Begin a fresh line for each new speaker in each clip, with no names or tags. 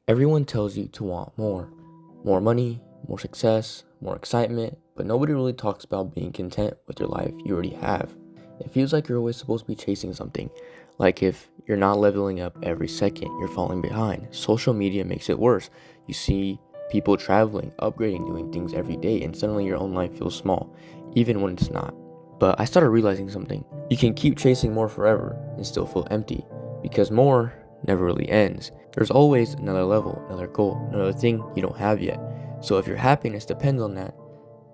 Everyone tells you to want more. More money, more success, more excitement, but nobody really talks about being content with your life you already have. It feels like you're always supposed to be chasing something. Like if you're not leveling up every second, you're falling behind. Social media makes it worse. You see people traveling, upgrading, doing things every day, and suddenly your own life feels small, even when it's not. But I started realizing something. You can keep chasing more forever and still feel empty, because more never really ends. There's always another level, another goal, another thing you don't have yet. So if your happiness depends on that,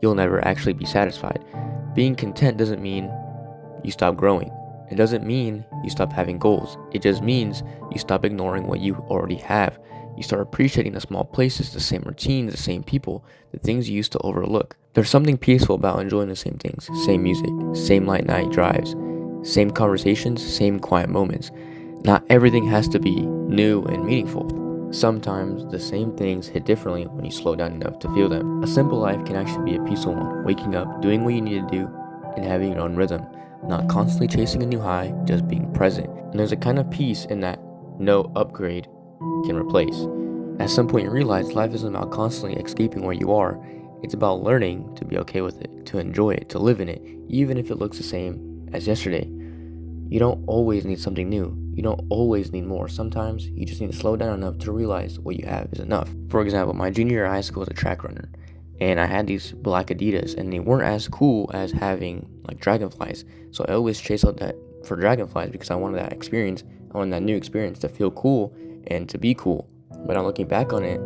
you'll never actually be satisfied. Being content doesn't mean you stop growing. It doesn't mean you stop having goals. It just means you stop ignoring what you already have. You start appreciating the small places, the same routines, the same people, the things you used to overlook. There's something peaceful about enjoying the same things, same music, same late night drives, same conversations, same quiet moments. Not everything has to be new and meaningful. Sometimes the same things hit differently when you slow down enough to feel them. A simple life can actually be a peaceful one, waking up, doing what you need to do, and having your own rhythm, not constantly chasing a new high, just being present. And there's a kind of peace in that no upgrade can replace. At some point, you realize life isn't about constantly escaping where you are, it's about learning to be okay with it, to enjoy it, to live in it, even if it looks the same as yesterday. You don't always need something new. You don't always need more. Sometimes you just need to slow down enough to realize what you have is enough. For example, my junior year of high school was a track runner, and I had these black Adidas, and they weren't as cool as having like dragonflies. So I always chased out that for dragonflies because I wanted that experience. I wanted that new experience to feel cool and to be cool. But I'm looking back on it,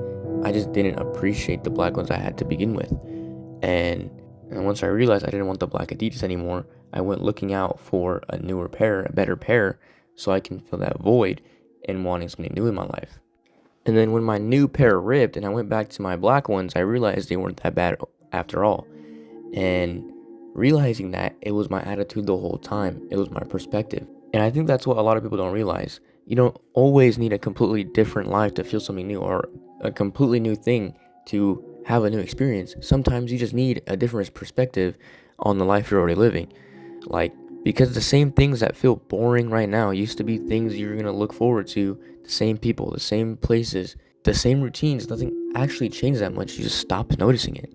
I just didn't appreciate the black ones I had to begin with. And and once I realized I didn't want the black Adidas anymore, I went looking out for a newer pair, a better pair, so I can fill that void and wanting something new in my life. And then when my new pair ripped and I went back to my black ones, I realized they weren't that bad after all. And realizing that, it was my attitude the whole time. It was my perspective. And I think that's what a lot of people don't realize. You don't always need a completely different life to feel something new or a completely new thing to have a new experience. Sometimes you just need a different perspective on the life you're already living. Like, because the same things that feel boring right now used to be things you're going to look forward to, the same people, the same places, the same routines. Nothing actually changed that much. You just stop noticing it.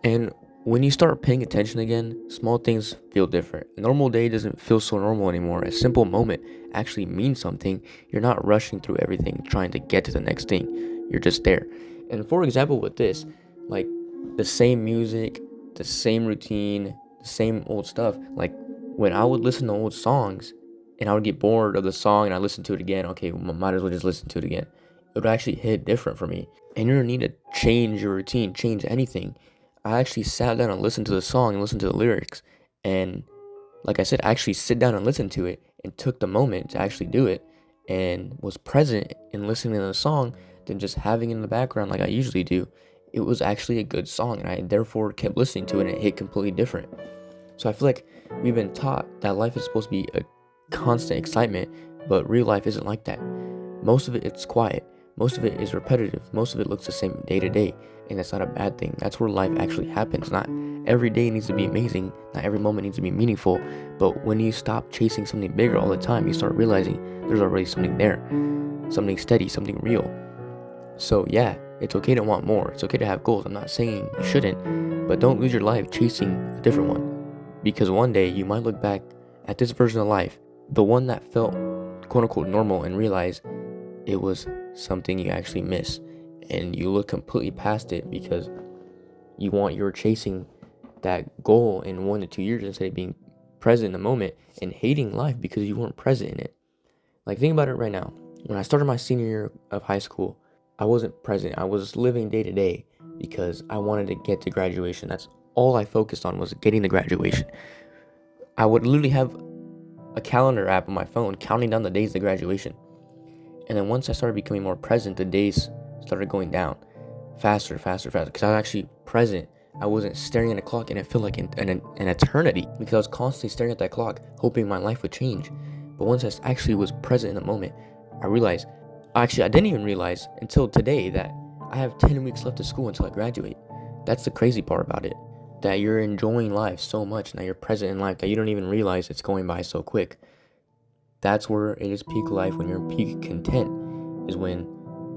And when you start paying attention again, small things feel different. A normal day doesn't feel so normal anymore. A simple moment actually means something. You're not rushing through everything trying to get to the next thing. You're just there. And for example, with this, like the same music, the same routine, the same old stuff. Like when I would listen to old songs and I would get bored of the song and I listen to it again, okay, might as well just listen to it again. It would actually hit different for me. And you don't need to change your routine, change anything. I actually sat down and listened to the song and listened to the lyrics. And like I said, I actually sit down and listen to it and took the moment to actually do it and was present in listening to the song than just having it in the background like I usually do. It was actually a good song and I therefore kept listening to it and it hit completely different. So I feel like we've been taught that life is supposed to be a constant excitement, but real life isn't like that. Most of it's quiet. Most of it is repetitive. Most of it looks the same day to day. And that's not a bad thing. That's where life actually happens. Not every day needs to be amazing. Not every moment needs to be meaningful. But when you stop chasing something bigger all the time, you start realizing there's already something there. Something steady, something real. So yeah, it's okay to want more. It's okay to have goals. I'm not saying you shouldn't. But don't lose your life chasing a different one. Because one day you might look back at this version of life, the one that felt quote unquote normal, and realize it was something you actually miss, and you look completely past it because you're chasing that goal in 1 to 2 years instead of being present in the moment and hating life because you weren't present in it. Like, think about it right now. When I started my senior year of high school, I wasn't present. I was living day to day because I wanted to get to graduation. That's all I focused on, was getting to graduation. I would literally have a calendar app on my phone counting down the days to graduation. And then once I started becoming more present, the days started going down faster, faster, faster. Because I was actually present. I wasn't staring at a clock and it felt like an eternity because I was constantly staring at that clock, hoping my life would change. But once I actually was present in the moment, I realized, actually, I didn't even realize until today that I have 10 weeks left of school until I graduate. That's the crazy part about it. That you're enjoying life so much, and that you're present in life, that you don't even realize it's going by so quick. That's where it is peak life, when you're peak content, is when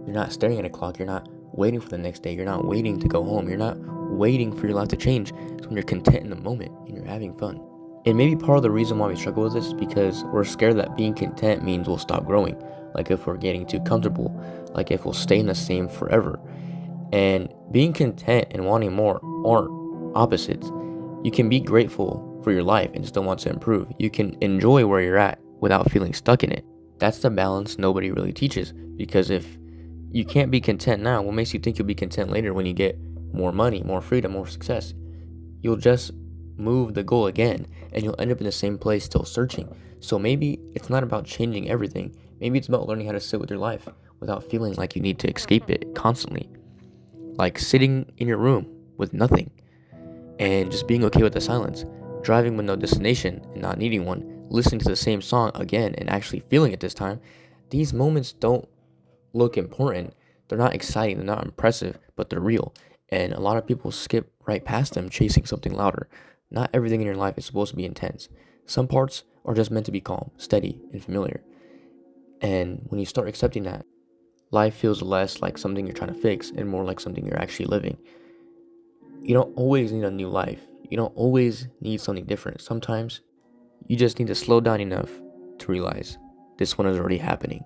You're not staring at a clock. You're not waiting for the next day. You're not waiting to go home. You're not waiting for your life to change. It's when you're content in the moment and you're having fun. And maybe part of the reason why we struggle with this is because we're scared that being content means we'll stop growing. Like if we're getting too comfortable, like if we'll stay in the same forever. And being content and wanting more aren't opposites. You can be grateful for your life and still want to improve. You can enjoy where you're at without feeling stuck in it. That's the balance nobody really teaches, because if you can't be content now, what makes you think you'll be content later when you get more money, more freedom, more success? You'll just move the goal again and you'll end up in the same place still searching. So maybe it's not about changing everything. Maybe it's about learning how to sit with your life without feeling like you need to escape it constantly. Like sitting in your room with nothing and just being okay with the silence, driving with no destination and not needing one, listening to the same song again and actually feeling it this time. These moments don't look important. They're not exciting, they're not impressive, but they're real. And a lot of people skip right past them chasing something louder. Not everything in your life is supposed to be intense. Some parts are just meant to be calm, steady, and familiar. And when you start accepting that, life feels less like something you're trying to fix and more like something you're actually living. You don't always need a new life. You don't always need something different. Sometimes you just need to slow down enough to realize this one is already happening.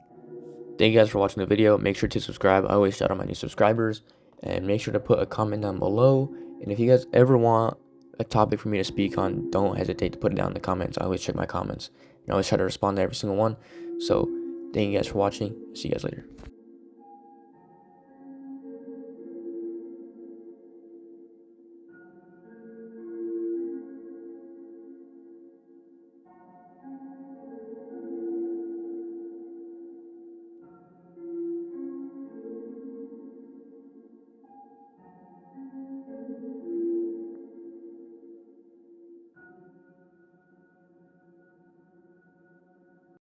Thank you guys for watching the video. Make sure to subscribe. I always shout out my new subscribers. And make sure to put a comment down below. And if you guys ever want a topic for me to speak on, don't hesitate to put it down in the comments. I always check my comments. And I always try to respond to every single one. So thank you guys for watching. See you guys later.